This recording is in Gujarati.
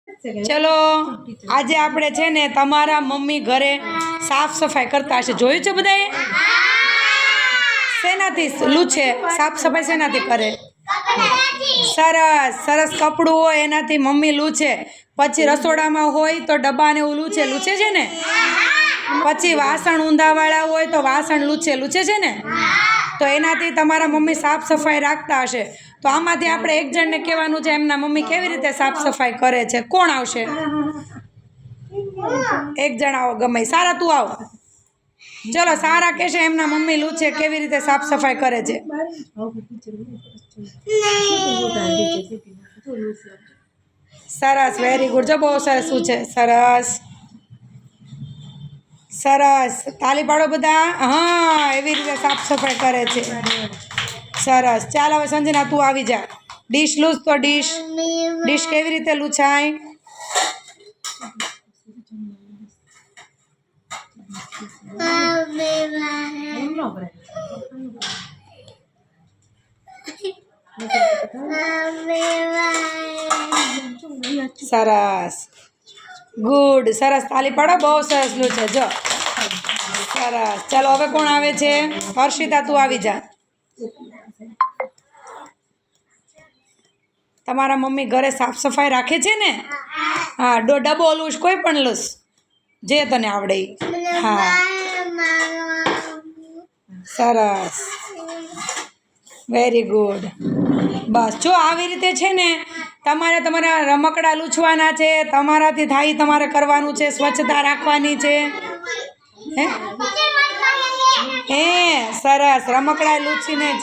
ચલો આજે આપણે છે ને તમારા મમ્મી ઘરે સાફ સફાઈ કરતા હશે, જોયું છે બધાએ? શેનાથી લૂછે? સાફ સફાઈ શેનાથી કરે? સરસ સરસ કપડું હોય એનાથી મમ્મી લૂછે. પછી રસોડામાં હોય તો ડબ્બાને એવું લૂછે છે ને. પછી વાસણ ઊંધાવાળા હોય તો વાસણ લૂછે છે ને. તો એનાથી તમારા મમ્મી સાફ સફાઈ રાખતા હશે. તો આમાંથી આપણે એક જણને કહેવાનું છે એમના મમ્મી કેવી રીતે સાફ સફાઈ કરે છે. કોણ આવશે? એક જણ આવો, ગમે સારા તું આવ. ચલો સારા કહેશે એમના મમ્મી લૂછે કેવી રીતે સાફ સફાઈ કરે છે. સરસ, વેરી ગુડ. જો બહુ સરસ શું છે. સરસ સરસ, તાલી પાડો બધા. હા, એવી રીતે સાફ સફાઈ કરે છે. સરસ. ચાલ હવે સંજના તું આવી જા. ડીશ લૂછ તો ડીશ કેવી રીતે લૂછાય? સરસ, ગુડ. સરસ, તાલી પાડો. બહુ સરસ લૂછે. જો સરસ. ચાલો હવે કોણ આવે છે? હર્ષિતા તું આવી જા. તમારા મમ્મી ઘરે સાફ સફાઈ રાખે છે ને? હા, ડબ્બો લૂછ, કોઈ પણ લૂછ જે તને આવડે. હા, સરસ, વેરી ગુડ. બસ જો આવી રીતે છે ને તમારે તમારા રમકડા લૂછવાના છે. તમારાથી થાય તમારે કરવાનું છે. સ્વચ્છતા રાખવાની છે. હે સરસ, રમકડા લૂછીને જ